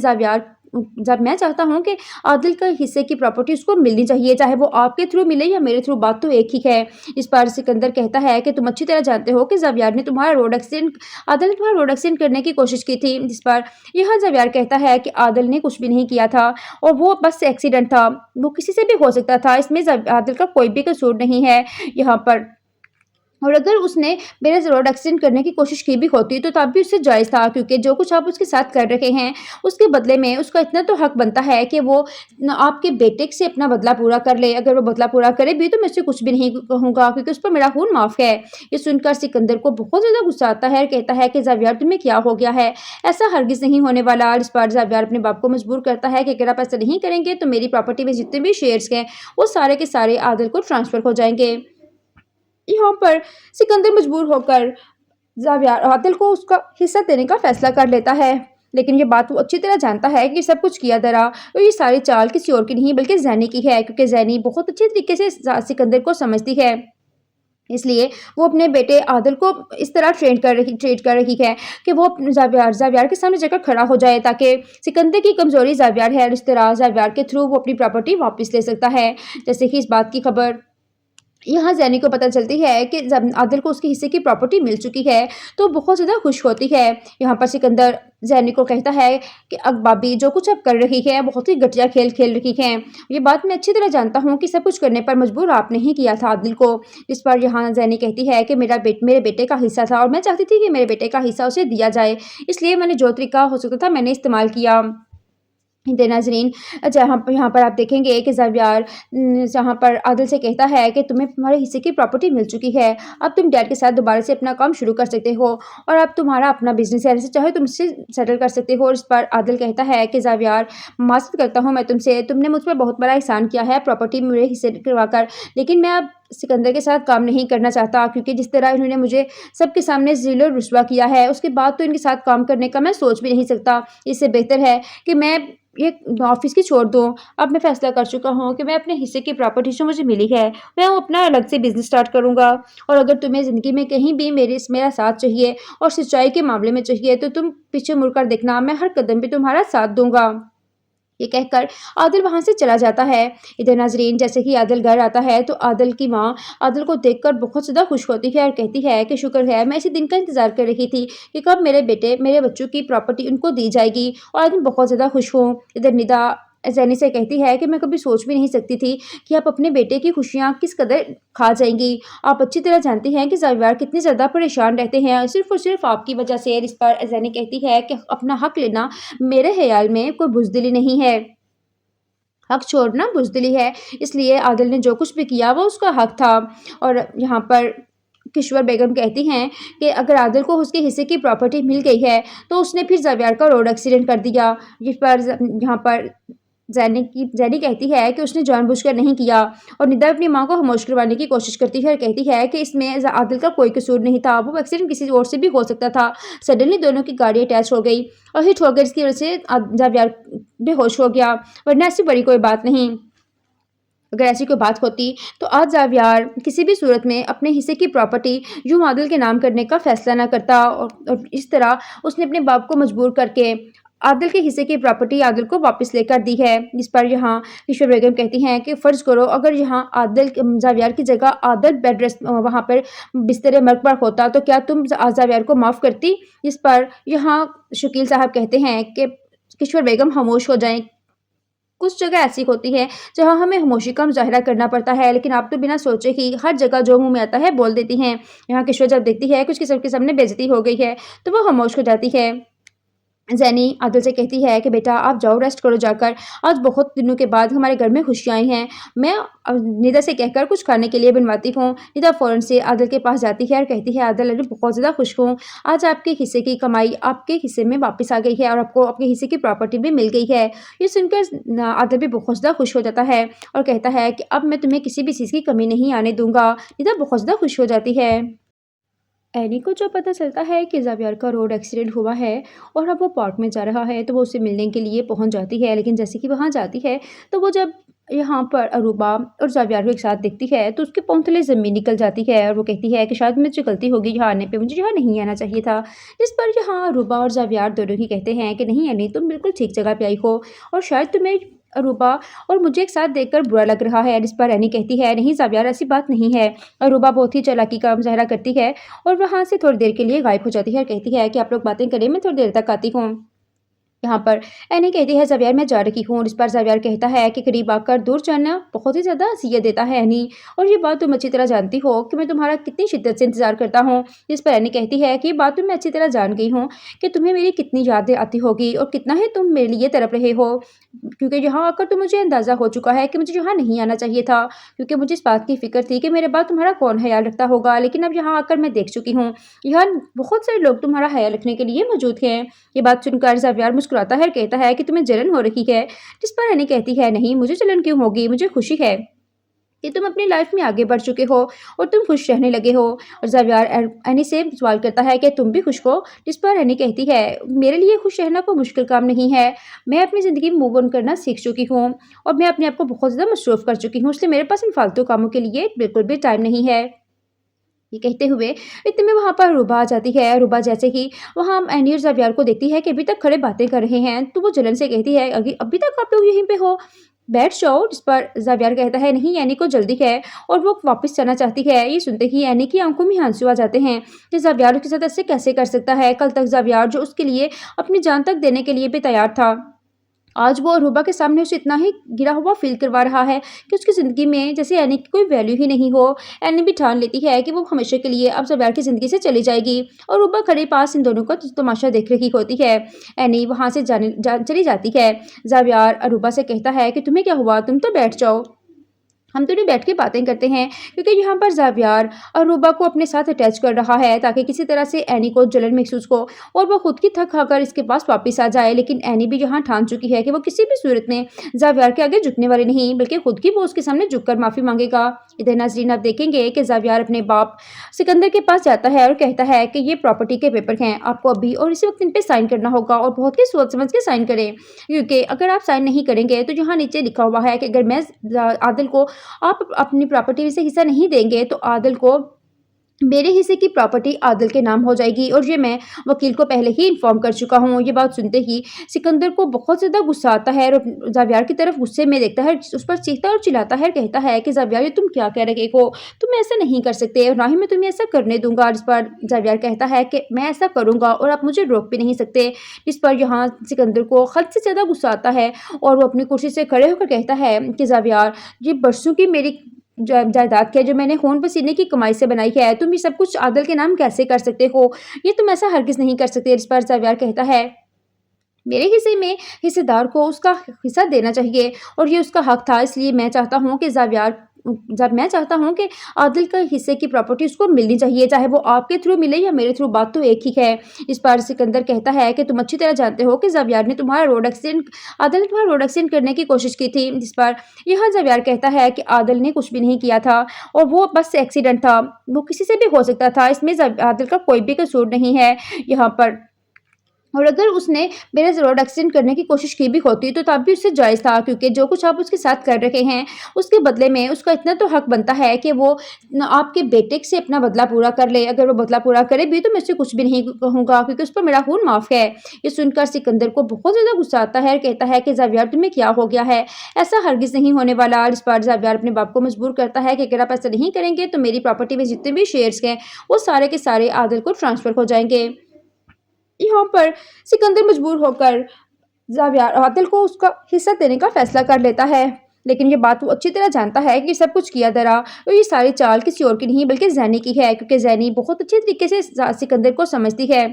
मैं चाहता हूँ कि आदिल के हिस्से की प्रॉपर्टी उसको मिलनी चाहिए, चाहे वो आपके थ्रू मिले या मेरे थ्रू, बात तो एक ही है। इस पर सिकंदर कहता है कि तुम अच्छी तरह जानते हो कि ज़ावियार ने आदिल ने तुम्हारा रोड एक्सीडेंट करने की कोशिश की थी। जिस पर यह ज़ावियार कहता है कि आदिल ने कुछ भी नहीं किया था और वो बस एक्सीडेंट था, वो किसी से भी हो सकता था, इसमें आदिल का कोई भी कसूर नहीं है यहाँ पर। और अगर उसने मेरे रोड एक्सीडेंट करने की कोशिश की भी होती तो तब भी उससे जायज़ था, क्योंकि जो कुछ आप उसके साथ कर रहे हैं उसके बदले में उसका इतना तो हक बनता है कि वो आपके बेटे से अपना बदला पूरा कर ले। अगर वो बदला पूरा करे भी तो मैं उससे कुछ भी नहीं कहूँगा, क्योंकि उस पर मेरा खून माफ़ है। ये सुनकर सिकंदर को बहुत ज़्यादा गुस्सा आता है और कहता है कि ज़ावियार तुम्हें क्या हो गया है, ऐसा हरगिज़ नहीं होने वाला। इस पर ज़ावियार अपने बाप को मजबूर करता है कि अगर आप ऐसा नहीं करेंगे तो मेरी प्रॉपर्टी में जितने भी शेयर्स हैं वो सारे के सारे आदिल को ट्रांसफ़र हो जाएंगे। यहाँ पर सिकंदर मजबूर होकर ज़ावियार आदिल को उसका हिस्सा देने का फैसला कर लेता है, लेकिन ये बात वो अच्छी तरह जानता है कि सब कुछ किया दरा और ये सारी चाल किसी और की नहीं बल्कि ज़ैनी की है, क्योंकि ज़ैनी बहुत अच्छे तरीके से सिकंदर को समझती है। इसलिए वो अपने बेटे आदिल को इस तरह ट्रेट कर रही है कि वो ज़ावियार के सामने जाकर खड़ा हो जाए, ताकि सिकंदर की कमज़ोरी ज़ावियार है और इस तरह ज़ावियार के थ्रू वो अपनी प्रॉपर्टी वापस ले सकता है। जैसे कि इस बात की खबर यहाँ ज़ैनी को पता चलती है कि जब आदिल को उसके हिस्से की प्रॉपर्टी मिल चुकी है तो बहुत ज़्यादा खुश होती है। यहाँ पर सिकंदर ज़ैनी को कहता है कि अकबाबी जो कुछ अब कर रही है बहुत ही घटिया खेल खेल रही है, ये बात मैं अच्छी तरह जानता हूँ कि सब कुछ करने पर मजबूर आपने ही किया था आदिल को। इस पर यहाँ ज़ैनी कहती है कि मेरे बेटे का हिस्सा था और मैं चाहती थी कि मेरे बेटे का हिस्सा उसे दिया जाए, इसलिए मैंने जो तरीका हो सकता था मैंने इस्तेमाल किया। नाज़रीन यहाँ पर आप देखेंगे कि ज़ावियार जहाँ पर आदिल से कहता है कि तुम्हें तुम्हारे हिस्से की प्रॉपर्टी मिल चुकी है, अब तुम डैड के साथ दोबारा से अपना काम शुरू कर सकते हो और अब तुम्हारा अपना बिजनेस है, जैसे चाहे तुम इससे सेटल कर सकते हो। और इस पर आदिल कहता है कि ज़ावियार माफ़ करता हूँ मैं तुमसे, तुमने मुझ पर बहुत बड़ा एहसान किया है प्रॉपर्टी मेरे हिस्से करवा कर, लेकिन मैं अब सिकंदर के साथ काम नहीं करना चाहता, क्योंकि जिस तरह इन्होंने मुझे सबके सामने ज़िल और रुस्वा किया है उसके बाद तो इनके साथ काम करने का मैं सोच भी नहीं सकता। इससे बेहतर है कि मैं ये ऑफिस की छोड़ दूँ। अब मैं फैसला कर चुका हूँ कि मैं अपने हिस्से की प्रॉपर्टी जो मुझे मिली है मैं वो अपना अलग से बिजनेस स्टार्ट करूँगा, और अगर तुम्हें ज़िंदगी में कहीं भी मेरा साथ चाहिए और सच्चाई के मामले में चाहिए तो तुम पीछे मुड़कर देखना, मैं हर कदम पे तुम्हारा साथ दूंगा। ये कहकर आदिल वहाँ से चला जाता है। इधर नाजरीन जैसे ही आदिल घर आता है तो आदिल की माँ आदिल को देखकर बहुत ज़्यादा खुश होती है और कहती है कि शुक्र है, मैं इसी दिन का इंतज़ार कर रही थी कि कब मेरे बच्चों की प्रॉपर्टी उनको दी जाएगी, और आज मैं बहुत ज़्यादा खुश हूँ। इधर निदा ज़ैनी से कहती है कि मैं कभी सोच भी नहीं सकती थी कि आप अपने बेटे की खुशियाँ किस कदर खा जाएंगी। आप अच्छी तरह जानती हैं कि ज़ावियार कितने ज़्यादा परेशान रहते हैं सिर्फ़ और सिर्फ आपकी वजह से। इस पर ज़ैनी कहती है कि अपना हक लेना मेरे ख्याल में कोई बुज़दिली नहीं है, हक छोड़ना बुज़दिली है, इसलिए आदिल ने जो कुछ भी किया वो उसका हक था। और यहाँ पर किश्वर बेगम कहती हैं कि अगर आदिल को उसके हिस्से की प्रॉपर्टी मिल गई है तो उसने फिर ज़ावियार का रोड एक्सीडेंट कर दिया, जिस पर यहाँ पर जैनी कहती है कि उसने जानबूझकर नहीं किया। और निदा अपनी माँ को खामोश करवाने की कोशिश करती है और कहती है कि इसमें आदिल का कोई कसूर नहीं था, वो एक्सीडेंट किसी और से भी हो सकता था। सडनली दोनों की गाड़ी अटैच हो गई और हिट हो गई, इसकी वजह से ज़ावियार बेहोश हो गया, वरना ऐसी बड़ी कोई बात नहीं। अगर ऐसी कोई बात होती तो आज ज़ावियार किसी भी सूरत में अपने हिस्से की प्रॉपर्टी यूं आदिल के नाम करने का फैसला ना करता, और इस तरह उसने अपने बाप को मजबूर करके आदिल के हिस्से की प्रॉपर्टी आदिल को वापस लेकर दी है। जिस पर यहाँ किशोर बेगम कहती हैं कि फ़र्ज़ करो अगर यहाँ आदिल ज़ावियार की जगह आदिल बेड रेस्ट वहाँ पर बिस्तर मर्ग पर होता तो क्या तुम ज़ावियार को माफ़ करती। जिस पर यहाँ शकील साहब कहते हैं कि किशोर बेगम खामोश हो जाएं। कुछ जगह ऐसी होती है जहाँ हमें खामोशी का मुजाहरा करना पड़ता है, लेकिन आप तो बिना सोचे ही हर जगह जो मुंह में आता है बोल देती हैं। यहाँ किशोर जब देखती है कि उसके सबके सामने बेइज्जती हो गई है तो वो खामोश हो जाती है। जैनी आदिल से कहती है कि बेटा आप जाओ रेस्ट करो जाकर, आज बहुत दिनों के बाद हमारे घर में खुशियाँ आई हैं, मैं निदा से कहकर कुछ खाने के लिए बनवाती हूँ। निदा फ़ौरन से आदिल के पास जाती है और कहती है आदिल अरे बहुत ज़्यादा खुश हूँ, आज आपके हिस्से की कमाई आपके हिस्से में वापस आ गई है और आपको आपके हिस्से की प्रॉपर्टी भी मिल गई है। ये सुनकर आदिल भी बहुत ज़्यादा खुश हो जाता है और कहता है कि अब मैं तुम्हें किसी भी चीज़ की कमी नहीं आने दूंगा। निदा बहुत ज़्यादा खुश हो जाती है। एनी को जब पता चलता है कि ज़ावियार का रोड एक्सीडेंट हुआ है और अब वो पार्क में जा रहा है तो वो उसे मिलने के लिए पहुंच जाती है, लेकिन जैसे कि वहां जाती है तो वो जब यहाँ पर अरूबा और ज़ावियार को एक साथ देखती है तो उसके पाँव तले ज़मीन निकल जाती है और वो कहती है कि शायद मुझे गलती होगी यहाँ आने पे, मुझे यहाँ नहीं आना चाहिए था। जिस पर यहाँ अरूबा और ज़ावियार दोनों ही कहते हैं कि नहीं एनी तुम बिल्कुल ठीक जगह पे आई हो और शायद तुम्हें अरूबा और मुझे एक साथ देखकर बुरा लग रहा है। जिस पर एनी कहती है नहीं ज़ावियार ऐसी बात नहीं है। अरूबा बहुत ही चालाकी का मुजाहरा करती है और वहाँ से थोड़ी देर के लिए गायब हो जाती है और कहती है कि आप लोग बातें करें, मैं थोड़ी देर तक आती हूँ। यहाँ पर एनी कहती है ज़ावियार मैं जा रही हूँ। इस पर ज़ावियार कहता है कि करीब आकर दूर जाना बहुत ही ज़्यादा अज़ियत देता है एनी, और ये बात तुम अच्छी तरह जानती हो कि मैं तुम्हारा कितनी शिद्दत से इंतज़ार करता हूँ। इस पर एनी कहती है कि ये बात तो मैं अच्छी तरह जान गई हूँ कि तुम्हें मेरी कितनी यादें आती होगी और कितना ही तुम मेरे लिए तड़प रहे हो, क्योंकि यहाँ आकर तो मुझे अंदाज़ा हो चुका है कि मुझे यहाँ नहीं आना चाहिए था, क्योंकि मुझे इस बात की फ़िक्र थी कि मेरे बाद तुम्हारा कौन ख्याल रखता होगा। लेकिन अब यहाँ आकर मैं देख चुकी हूँ यहाँ बहुत सारे लोग तुम्हारा ख्याल रखने के लिए मौजूद हैं। ये बात सुनकर ज़ावियार मुस्कुराता है और कहता है कि तुम्हें जलन हो रही है। जिस पर एनी कहती है नहीं मुझे जलन क्यों होगी, मुझे खुशी है कि तुम अपनी लाइफ में आगे बढ़ चुके हो और तुम खुश रहने लगे हो। और ज़ावियार एनी से सवाल करता है कि तुम भी खुश हो। जिस पर एनी कहती है मेरे लिए खुश रहना कोई मुश्किल काम नहीं है, मैं अपनी ज़िंदगी में मूव ऑन करना सीख चुकी हूँ और मैं अपने आप को बहुत ज़्यादा मसरूफ़ कर चुकी हूँ, इसलिए मेरे पास इन फालतू कामों के लिए बिल्कुल भी टाइम नहीं है। ये कहते हुए इतने में वहाँ पर रूबा आ जाती है। रूबा जैसे ही वहाँ एनी और ज़ावियार को देखती है कि अभी तक खड़े बातें कर रहे हैं तो वो जलन से कहती है अभी तक आप लोग यहीं पे हो, बैठ जाओ। जिस पर ज़ावियार कहता है नहीं एनी को जल्दी है और वो वापस जाना चाहती है। ये सुनते ही एनी की आंखों में आंसू आ जाते हैं कि ज़ावियार उसके साथ ऐसे कैसे कर सकता है। कल तक ज़ावियार जो उसके लिए अपनी जान तक देने के लिए भी तैयार था, आज वो अरूबा के सामने उसे इतना ही गिरा हुआ फील करवा रहा है कि उसकी ज़िंदगी में जैसे एनी की कोई वैल्यू ही नहीं हो। एनी भी ठान लेती है कि वो हमेशा के लिए अब ज़ावियार की ज़िंदगी से चली जाएगी और अरूबा खड़े पास इन दोनों का तमाशा देख रही होती है। एनी वहाँ से चली जाती है। ज़ावियार अरूबा से कहता है कि तुम्हें क्या हुआ, तुम तो बैठ जाओ, हम दोनों बैठ के बातें करते हैं, क्योंकि यहाँ पर ज़ावियार अरूबा को अपने साथ अटैच कर रहा है ताकि किसी तरह से एनी को जलन महसूस हो और वो खुद की थक खाकर इसके पास वापस आ जाए। लेकिन एनी भी यहाँ ठान चुकी है कि वो किसी भी सूरत में ज़ावियार के आगे झुकने वाली नहीं, बल्कि खुद की वो उसके सामने झुककर माफ़ी मांगेगा। इधर नाज़रीन आप देखेंगे कि ज़ावियार अपने बाप सिकंदर के पास जाता है और कहता है कि ये प्रॉपर्टी के पेपर हैं, आपको अभी और इसी वक्त इन पर साइन करना होगा और बहुत ही सोच समझ के साइन करें, क्योंकि अगर आप साइन नहीं करेंगे तो यहाँ नीचे लिखा हुआ है कि अगर मैं आदिल को आप अपनी प्रॉपर्टी में से हिस्सा नहीं देंगे तो आदिल को मेरे हिस्से की प्रॉपर्टी आदिल के नाम हो जाएगी, और ये मैं वकील को पहले ही इन्फॉर्म कर चुका हूँ। ये बात सुनते ही सिकंदर को बहुत ज़्यादा गुस्सा आता है और ज़ावियार की तरफ गुस्से में देखता है, उस पर चीखता और चिल्लाता है, कहता है कि ज़ावियार ये तुम क्या कह रहे हो, तुम ऐसा नहीं कर सकते और ना ही मैं तुम्हें ऐसा करने दूंगा। इस पर ज़ावियार कहता है कि मैं ऐसा करूँगा और आप मुझे रोक भी नहीं सकते। इस पर यहाँ सिकंदर को हद से ज़्यादा गुस्सा आता है और वो अपनी कुर्सी से खड़े होकर कहता है कि ज़ावियार ये बरसों की मेरी जायदाद है जो मैंने खून पसीने की कमाई से बनाई है, तुम ये सब कुछ आदिल के नाम कैसे कर सकते हो, ये तुम ऐसा हरगिज़ नहीं कर सकते। इस पर ज़ावियार कहता है मेरे हिस्से में हिस्सेदार को उसका हिस्सा देना चाहिए और ये उसका हक था। इसलिए मैं चाहता हूँ कि मैं चाहता हूँ कि आदिल के हिस्से की प्रॉपर्टी उसको मिलनी चाहिए, चाहे वो आपके थ्रू मिले या मेरे थ्रू, बात तो एक ही है। इस पर सिकंदर कहता है कि तुम अच्छी तरह जानते हो कि ज़ावियार ने आदिल ने तुम्हारा रोड एक्सीडेंट करने की कोशिश की थी। जिस पर यह ज़ावियार कहता है कि आदिल ने कुछ भी नहीं किया था और वो बस एक्सीडेंट था, वो किसी से भी हो सकता था, इसमें आदिल का कोई भी कसूर नहीं है यहाँ पर। और अगर उसने मेरे रोड एक्सीडेंट करने की कोशिश की भी होती तो तब भी उससे जायज़ था, क्योंकि जो कुछ आप उसके साथ कर रहे हैं उसके बदले में उसका इतना तो हक बनता है कि वो आपके बेटे से अपना बदला पूरा कर ले। अगर वो बदला पूरा करे भी तो मैं उससे कुछ भी नहीं कहूँगा, क्योंकि उस पर मेरा खून माफ़ है। ये सुनकर सिकंदर को बहुत ज़्यादा गुस्सा आता है और कहता है कि ज़ावियार तुम्हें क्या हो गया है, ऐसा हरगिज़ नहीं होने वाला। इस पर ज़ावियार अपने बाप को मजबूर करता है कि अगर आप ऐसा नहीं करेंगे तो मेरी प्रॉपर्टी में जितने भी शेयर्स हैं वो सारे के सारे आदिल को ट्रांसफ़र हो जाएंगे। यहाँ पर सिकंदर मजबूर होकर ज़ावियार आदिल को उसका हिस्सा देने का फैसला कर लेता है, लेकिन ये बात वो अच्छी तरह जानता है कि सब कुछ किया दरा और ये सारी चाल किसी और की नहीं बल्कि ज़ैनी की है, क्योंकि ज़ैनी बहुत अच्छे तरीके से सिकंदर को समझती है।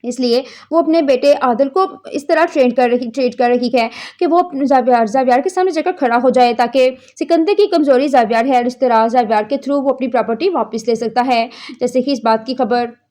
इसलिए वो अपने बेटे आदिल को इस तरह ट्रेट कर रही है कि वो ज़ावियार के सामने जाकर खड़ा हो जाए, ताकि सिकंदर की कमज़ोरी ज़ावियार है और इस तरह ज़ावियार के थ्रू वो अपनी प्रॉपर्टी वापस ले सकता है। जैसे कि इस बात की खबर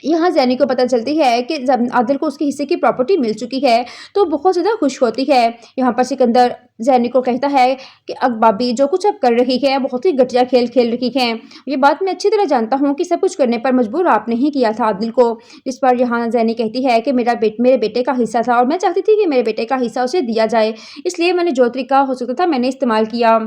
यहाँ ज़ैनी को पता चलती है कि जब आदिल को उसके हिस्से की प्रॉपर्टी मिल चुकी है तो बहुत ज़्यादा खुश होती है। यहाँ पर सिकंदर ज़ैनी को कहता है कि अब भाभी जो कुछ अब कर रही है बहुत ही घटिया खेल खेल रही है। ये बात मैं अच्छी तरह जानता हूँ कि सब कुछ करने पर मजबूर आप नहीं किया था आदिल को। इस पर यहाँ ज़ैनी कहती है कि मेरे बेटे का हिस्सा था और मैं चाहती थी कि मेरे बेटे का हिस्सा उसे दिया जाए, इसलिए मैंने जो तरीका हो सकता था मैंने इस्तेमाल किया।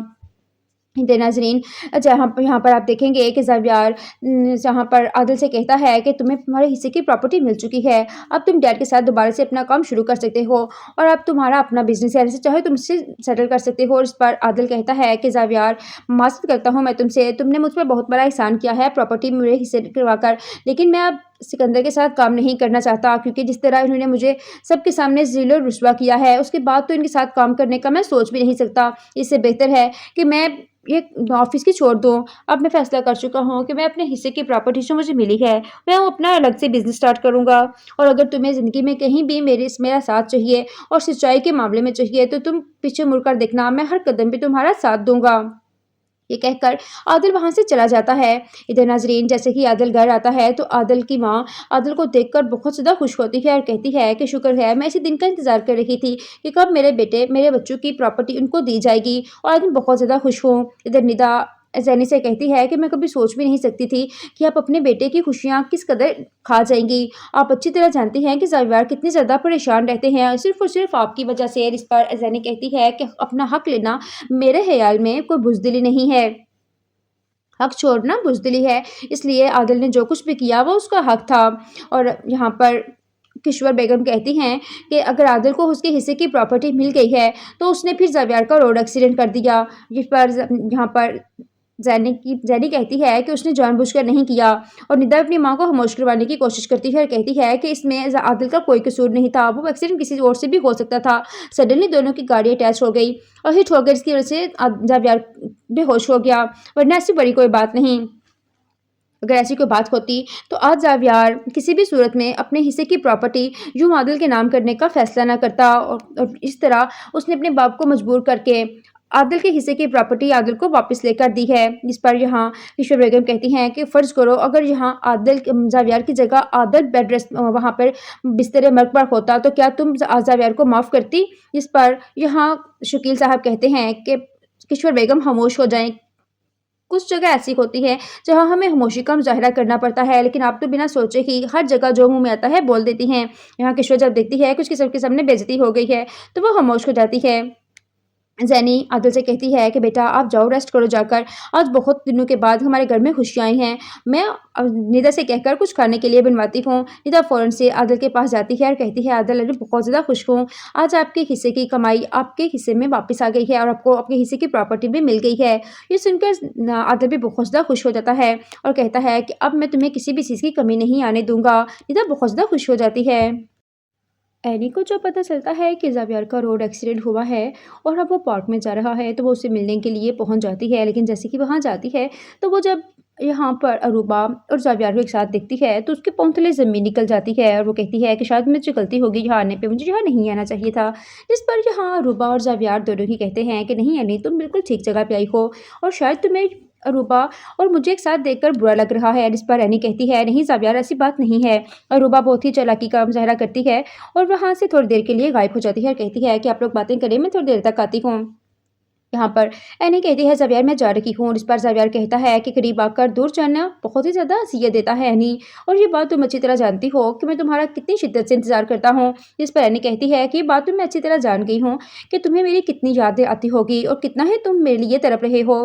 नाज़रीन, यहाँ पर आप देखेंगे कि ज़ावियार जहाँ पर आदिल से कहता है कि तुम्हें तुम्हारे हिस्से की प्रॉपर्टी मिल चुकी है, अब तुम डैड के साथ दोबारा से अपना काम शुरू कर सकते हो और अब तुम्हारा अपना बिजनेस है, जैसे चाहे तुम इससे सेटल कर सकते हो। और इस पर आदिल कहता है कि ज़ावियार, माफ़ करता हूँ मैं तुमसे, तुमने मुझ पर बहुत बड़ा एहसान किया है प्रॉपर्टी मेरे हिस्से करवाकर, लेकिन मैं अब सिकंदर के साथ काम नहीं करना चाहता, क्योंकि जिस तरह इन्होंने मुझे सबके सामने ज़िल और रुस्वा किया है उसके बाद तो इनके साथ काम करने का मैं सोच भी नहीं सकता। इससे बेहतर है कि मैं ये ऑफिस की छोड़ दूँ। अब मैं फैसला कर चुका हूँ कि मैं अपने हिस्से की प्रॉपर्टी जो मुझे मिली है मैं वो अपना अलग से बिजनेस स्टार्ट करूँगा, और अगर तुम्हें ज़िंदगी में कहीं भी मेरा साथ चाहिए और सच्चाई के मामले में चाहिए तो तुम पीछे मुड़कर देखना, मैं हर कदम पे तुम्हारा साथ दूंगा। ये कहकर आदिल वहाँ से चला जाता है। इधर नाजरीन, जैसे ही आदिल घर आता है तो आदिल की माँ आदिल को देखकर बहुत ज़्यादा खुश होती है और कहती है कि शुक्र है, मैं इसी दिन का इंतज़ार कर रही थी कि कब मेरे बच्चों की प्रॉपर्टी उनको दी जाएगी, और आज मैं बहुत ज़्यादा खुश हूँ। इधर निदा ज़ैनी से कहती है कि मैं कभी सोच भी नहीं सकती थी कि आप अपने बेटे की खुशियाँ किस कदर खा जाएंगी। आप अच्छी तरह जानती हैं कि ज़ावियार कितने ज़्यादा परेशान रहते हैं सिर्फ़ और सिर्फ आपकी वजह से। इस पर ज़ैनी कहती है कि अपना हक लेना मेरे ख्याल में कोई बुज़दिली नहीं है, हक छोड़ना बुज़दिली है। इसलिए आदिल ने जो कुछ भी किया वो उसका हक था। और यहाँ पर किश्वर बेगम कहती हैं कि अगर आदिल को उसके हिस्से की प्रॉपर्टी मिल गई है तो उसने फिर ज़ावियार का रोड एक्सीडेंट कर दिया। जिस पर यहाँ पर ज़ैनी कहती है कि उसने जानबूझकर नहीं किया, और निदा अपनी माँ को खामोश करवाने की कोशिश करती है और कहती है कि इसमें आदिल का कोई कसूर नहीं था, वो एक्सीडेंट किसी और से भी हो सकता था। सडनली दोनों की गाड़ी अटैच हो गई और हिट हो गई, इसकी वजह से ज़ावियार बेहोश हो गया, वरना ऐसी बड़ी कोई बात नहीं। अगर ऐसी कोई बात होती तो आज ज़ावियार किसी भी सूरत में अपने हिस्से की प्रॉपर्टी यूँ आदिल के नाम करने का फ़ैसला ना करता, और इस तरह उसने अपने बाप को मजबूर करके आदिल के हिस्से की प्रॉपर्टी आदिल को वापस लेकर दी है। जिस पर यहाँ किशोर बेगम कहती हैं कि फ़र्ज़ करो अगर यहाँ ज़ावियार की जगह आदिल बेड रेस्ट वहाँ पर बिस्तर मर्ग पर होता तो क्या तुम ज़ावियार को माफ़ करती। जिस पर यहाँ शकील साहब कहते हैं कि किशोर बेगम खामोश हो जाएं। कुछ जगह ऐसी होती है जहाँ हमें खामोशी का मुजाहरा करना पड़ता है, लेकिन आप तो बिना सोचे ही हर जगह जो मुंह में आता है बोल देती हैं। यहाँ किशोर जब देखती है कुछ किस्म के सामने बेइज्जती हो गई है तो वो खामोश हो जाती है। ज़ैनी आदिल से कहती है कि बेटा आप जाओ रेस्ट करो जाकर, आज बहुत दिनों के बाद हमारे घर में खुशियाँ आई हैं, मैं निदा से कहकर कुछ खाने के लिए बनवाती हूँ। निदा फ़ौरन से आदिल के पास जाती है और कहती है आदिल अरे बहुत ज़्यादा खुश हूँ, आज आपके हिस्से की कमाई आपके हिस्से में वापस आ गई है और आपको आपके हिस्से की प्रॉपर्टी भी मिल गई है। ये सुनकर आदिल भी बहुत ज़्यादा खुश हो जाता है और कहता है कि अब मैं तुम्हें किसी भी चीज़ की कमी नहीं आने दूँगा। निदा बहुत ज़्यादा खुश हो जाती है। एनी को जब पता चलता है कि ज़ावियार का रोड एक्सीडेंट हुआ है और अब वो पार्क में जा रहा है तो वो उससे मिलने के लिए पहुंच जाती है, लेकिन जैसे कि वहां जाती है तो वो जब यहाँ पर अरूबा और ज़ावियार को एक साथ देखती है तो उसके पाँव तले ज़मीन निकल जाती है और वो कहती है कि शायद मुझसे गलती होगी यहाँ आने पे, मुझे यहाँ नहीं आना चाहिए था। जिस पर यहाँ अरूबा और ज़ावियार दोनों ही कहते हैं कि नहीं एनी, तुम बिल्कुल ठीक जगह पे आई हो और शायद तुम्हें अरूबा और मुझे एक साथ देखकर बुरा लग रहा है। जिस पर एनी कहती है नहीं ज़ावियार, ऐसी बात नहीं है। अरूबा बहुत ही चालाकी का मुजाहरा करती है और वहाँ से थोड़ी देर के लिए गायब हो जाती है और कहती है कि आप लोग बातें करें, मैं थोड़ी देर तक आती हूँ। यहाँ पर एनी कहती है ज़ावियार मैं जा रही हूँ। इस पर ज़ावियार कहता है कि करीब आकर दूर जाना बहुत ही ज़्यादा अज़ियत देता है एनी, और ये बात तुम अच्छी तरह जानती हो कि मैं तुम्हारा कितनी शिद्दत से इंतज़ार करता हूँ। इस पर एनी कहती है कि ये बात तो मैं अच्छी तरह जान गई हूँ कि तुम्हें मेरी कितनी यादें आती होगी और कितना ही तुम मेरे लिए तड़प रहे हो,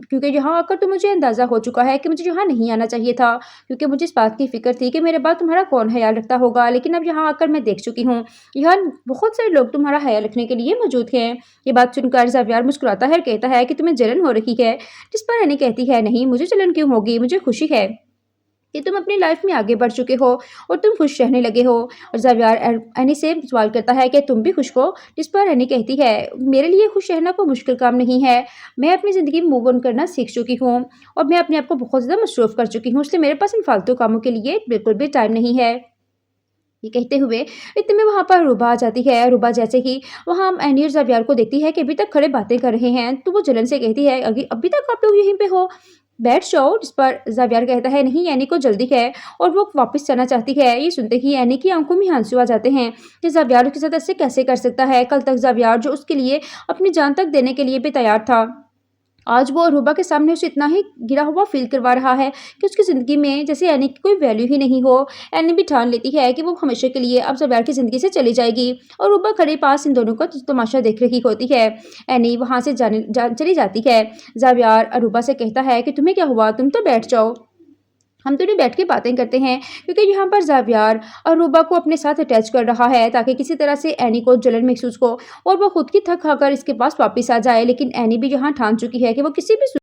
क्योंकि यहाँ आकर तो मुझे अंदाज़ा हो चुका है कि मुझे यहाँ नहीं आना चाहिए था, क्योंकि मुझे इस बात की फ़िक्र थी कि मेरे बाद तुम्हारा कौन ख्याल रखता होगा। लेकिन अब यहाँ आकर मैं देख चुकी हूँ यहाँ बहुत सारे लोग तुम्हारा ख्याल रखने के लिए मौजूद हैं। ये बात सुनकर ज़ावियार मुस्कुराता है और कहता है कि तुम्हें जलन हो रही है। जिस पर एनी कहती है नहीं, मुझे जलन क्यों होगी, मुझे खुशी है कि तुम अपनी लाइफ में आगे बढ़ चुके हो और तुम खुश रहने लगे हो। और ज़ावियार एनी से सवाल करता है कि तुम भी खुश हो। जिस पर एनी कहती है मेरे लिए खुश रहना कोई मुश्किल काम नहीं है, मैं अपनी ज़िंदगी में मूव ऑन करना सीख चुकी हूँ और मैं अपने आप को बहुत ज़्यादा मसरूफ़ कर चुकी हूँ, इसलिए मेरे पास इन फालतू कामों के लिए बिल्कुल भी टाइम नहीं है। ये कहते हुए इतने में वहाँ पर रूबा आ जाती है। रूबा जैसे ही वहाँ एनी और ज़ावियार को देखती है कि अभी तक खड़े बातें कर रहे हैं तो वो जलन से कहती है अभी तक आप लोग यहीं पे हो, बैठ जाओ। जिस पर ज़ावियार कहता है नहीं, एनी को जल्दी है और वो वापस जाना चाहती है। ये सुनते ही एनी की आंखों में आंसू आ जाते हैं कि ज़ावियार उसके साथ ऐसे कैसे कर सकता है। कल तक ज़ावियार जो उसके लिए अपनी जान तक देने के लिए भी तैयार था, आज वो अरूबा के सामने उसे इतना ही गिरा हुआ फील करवा रहा है कि उसकी ज़िंदगी में जैसे एनी की कोई वैल्यू ही नहीं हो। एनी भी ठान लेती है कि वो हमेशा के लिए अब ज़ावियार की ज़िंदगी से चली जाएगी और अरूबा खड़े पास इन दोनों का तमाशा देख रही होती है। एनी वहाँ से चली जाती है। ज़ावियार अरूबा से कहता है कि तुम्हें क्या हुआ, तुम तो बैठ जाओ, हम दोनों बैठ के बातें करते हैं, क्योंकि यहाँ पर ज़ावियार अरूबा को अपने साथ अटैच कर रहा है ताकि किसी तरह से एनी को जलन महसूस हो और वो खुद की थक खाकर इसके पास वापस आ जाए। लेकिन एनी भी यहाँ ठान चुकी है कि वो किसी भी